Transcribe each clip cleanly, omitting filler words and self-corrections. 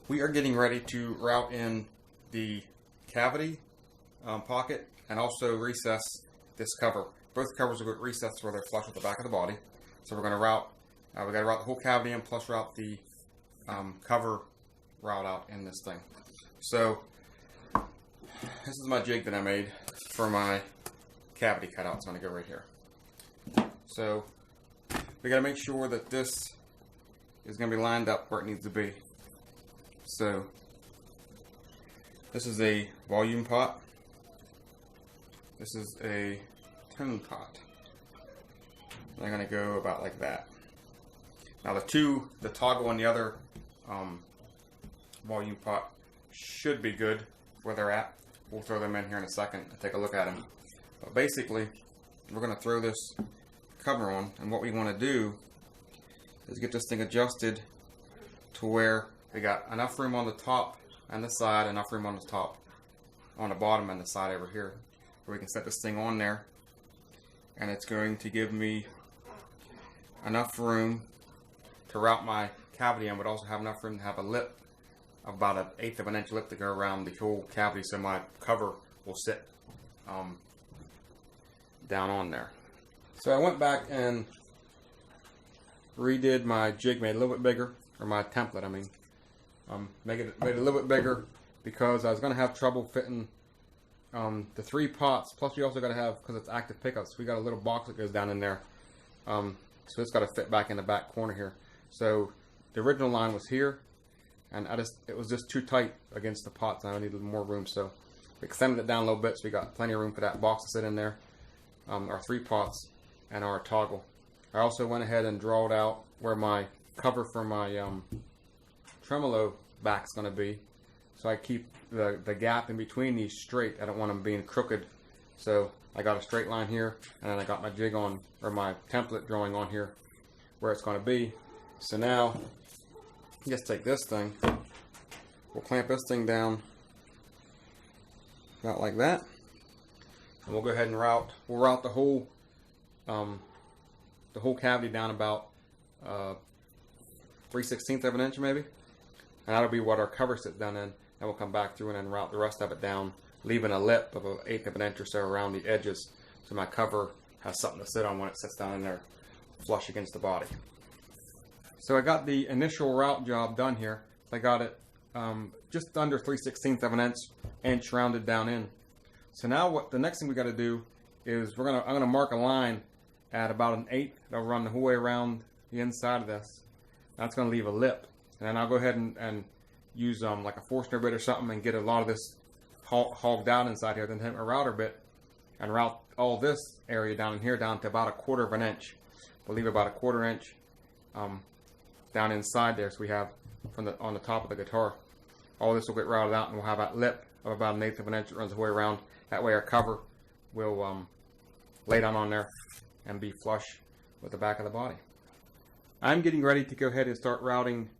We are getting ready to route in the cavity pocket and also recess this cover. Both covers are recessed where they're flush with the back of the body. So we're going to route, we got to route the whole cavity in plus route the cover route out in this thing. So this is my jig that I made for my cavity cutout. It's going to go right here. So we got to make sure that this is going to be lined up where it needs to be. So this is a volume pot. This is a tone pot. They're going to go about like that. Now the toggle on the other volume pot should be good where they're at. We'll throw them in here in a second and take a look at them. But basically, we're going to throw this cover on, and what we want to do is get this thing adjusted to where we got enough room on the top and the side, enough room on the top, on the bottom and the side over here, where we can set this thing on there, and it's going to give me enough room to route my cavity in, but also have enough room to have a lip, about 1/8 of an inch lip to go around the whole cavity, so my cover will sit down on there. So I went back and redid my jig, made it a little bit bigger, or my template, I mean. Made it a little bit bigger because I was going to have trouble fitting the 3 pots. Plus we also got to have, because it's active pickups, we got a little box that goes down in there. So it's got to fit back in the back corner here. So the original line was here, and it was just too tight against the pots, and I needed more room. So we extended it down a little bit, so we got plenty of room for that box to sit in there. Our 3 pots and our toggle. I also went ahead and drawed out where my cover for my tremolo back's going to be, so I keep the gap in between these straight. I don't want them being crooked, so I got a straight line here, and then I got my jig on, or my template drawing on here where it's going to be. So now just take this thing, we'll clamp this thing down about like that, and we'll go ahead and route the whole cavity down about 3/16 of an inch maybe. And that'll be what our cover sits down in, and we'll come back through and then route the rest of it down, leaving a lip of 1/8 of an inch or so around the edges, so my cover has something to sit on when it sits down in there flush against the body. So I got the initial route job done here. I got it just under 3/16 of an inch rounded down in. So now the next thing we got to do is I'm gonna mark a line at about 1/8 that'll run the whole way around the inside of this. That's gonna leave a lip. And then I'll go ahead and use like a Forstner bit or something and get a lot of this hogged out inside here. Then hit my router bit and route all this area down in here down to about 1/4 of an inch. We'll leave about 1/4 inch down inside there, so we have on the top of the guitar. All this will get routed out, and we'll have that lip of about 1/8 of an inch that runs the way around. That way our cover will lay down on there and be flush with the back of the body. I'm getting ready to go ahead and start routing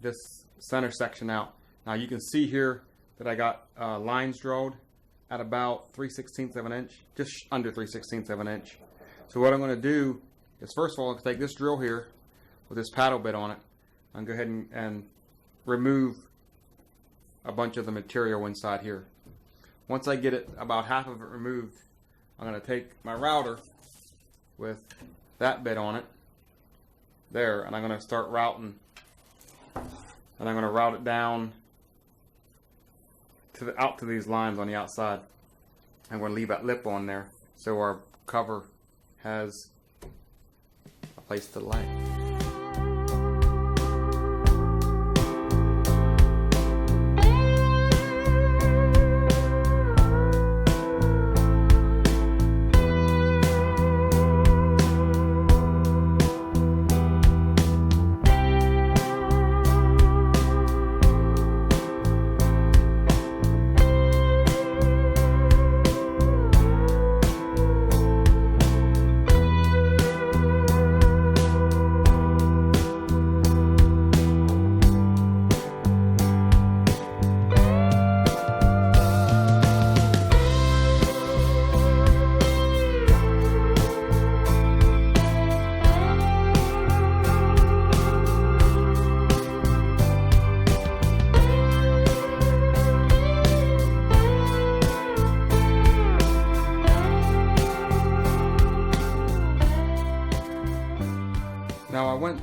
this center section out. Now you can see here that I got lines drawn at about 3/16 of an inch, just under 3/16 of an inch. So what I'm going to do is, first of all, I'll take this drill here with this paddle bit on it and go ahead and remove a bunch of the material inside here. Once I get it about half of it removed, I'm going to take my router with that bit on it there, and I'm going to start routing. And I'm going to route it down out to these lines on the outside. I'm going to leave that lip on there so our cover has a place to lay.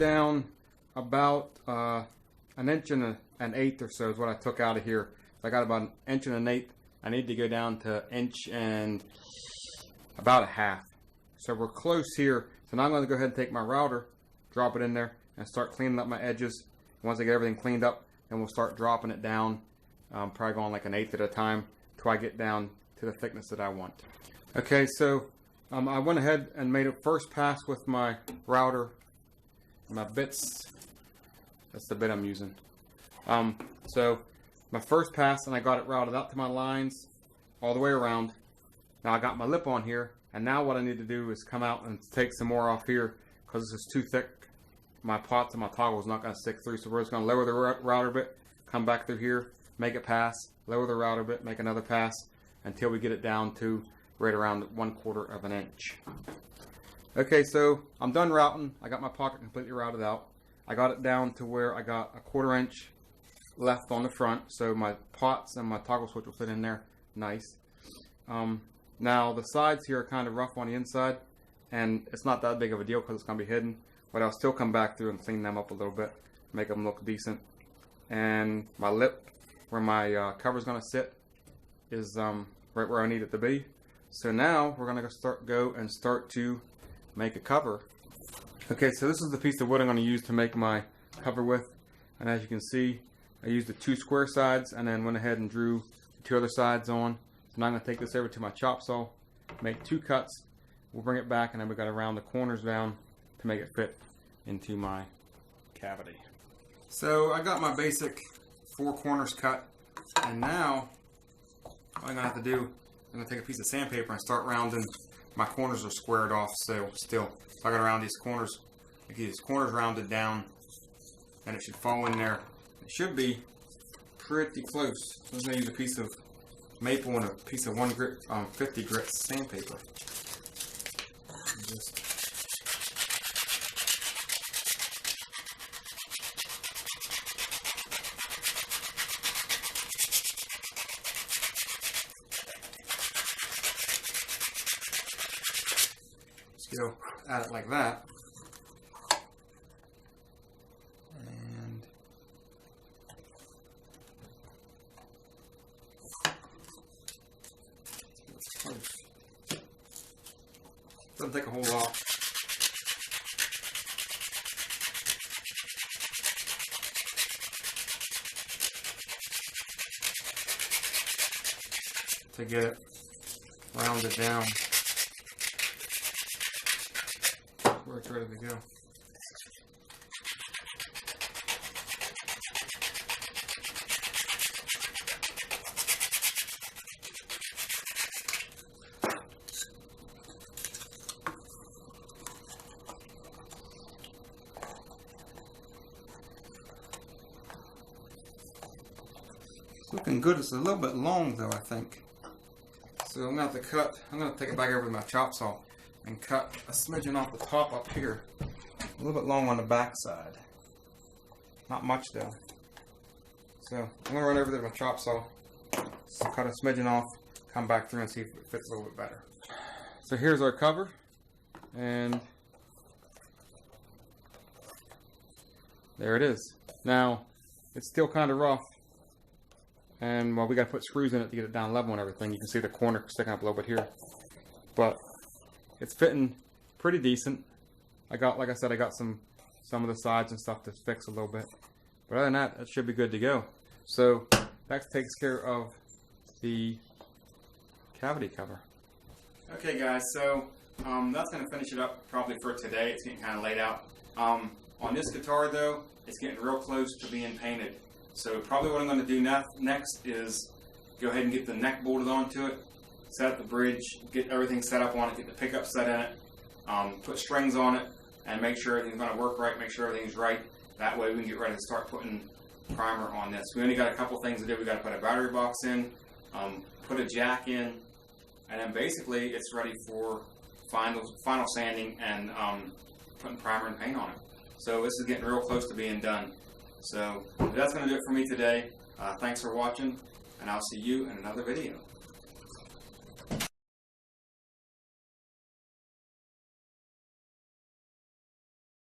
down about an inch and an eighth or so is what I took out of here. So I got about an inch and an eighth. I need to go down to inch and about a half. So we're close here. So now I'm going to go ahead and take my router, drop it in there, and start cleaning up my edges. Once I get everything cleaned up, then we'll start dropping it down, probably going like an eighth at a time till I get down to the thickness that I want. Okay, so I went ahead and made a first pass with my router, my bits. That's the bit I'm using. So my first pass, and I got it routed out to my lines all the way around. Now I got my lip on here, and now what I need to do is come out and take some more off here because this is too thick. My pots and my toggle is not going to stick through, so we're just going to lower the router bit, come back through here, make it pass, lower the router bit, make another pass until we get it down to right around 1/4 of an inch. Okay, so I'm done routing. I got my pocket completely routed out. I got it down to where I got a 1/4 inch left on the front, so my pots and my toggle switch will fit in there nice. Now the sides here are kind of rough on the inside, and it's not that big of a deal because it's going to be hidden, but I'll still come back through and clean them up a little bit, make them look decent. And my lip, where my cover is going to sit, is right where I need it to be. So now we're going to start to make a cover. Okay, so this is the piece of wood I'm going to use to make my cover with, and as you can see, I used the 2 square sides and then went ahead and drew the 2 other sides on. So now I'm going to take this over to my chop saw, make 2 cuts, we'll bring it back, and then we've got to round the corners down to make it fit into my cavity. So I got my basic 4 corners cut, and now what I'm going to have to do, I'm going to take a piece of sandpaper and start rounding. My corners are squared off still. So I got to round these corners, get these corners rounded down, and it should fall in there. It should be pretty close. So I'm going to use a piece of maple and a piece of 50 grit sandpaper. Just go at it like that. And doesn't take a whole lot. To get it rounded down where it's ready to go. It's looking good. It's a little bit long though, I think. So I'm going to have to cut, I'm going to take it back over to my chop saw and cut a smidgen off the top up here. A little bit long on the back side. Not much though. So I'm going to run over there to my chop saw, cut a smidgen off, come back through and see if it fits a little bit better. So here's our cover, and there it is. Now, it's still kind of rough. And well, we got to put screws in it to get it down level and everything. You can see the corner sticking up a little bit here, but it's fitting pretty decent. Like I said, I got some of the sides and stuff to fix a little bit, but other than that, it should be good to go. So that takes care of the cavity cover. Okay, guys, so that's going to finish it up probably for today. It's getting kind of laid out. On this guitar though, it's getting real close to being painted. So probably what I'm going to do next is go ahead and get the neck bolted onto it, set up the bridge, get everything set up on it, get the pickup set in it, put strings on it, and make sure everything's going to work right, make sure everything's right. That way we can get ready to start putting primer on this. We only got a couple things to do. We got to put a battery box in, put a jack in, and then basically it's ready for final sanding and putting primer and paint on it. So this is getting real close to being done. So that's going to do it for me today. Thanks for watching, and I'll see you in another video.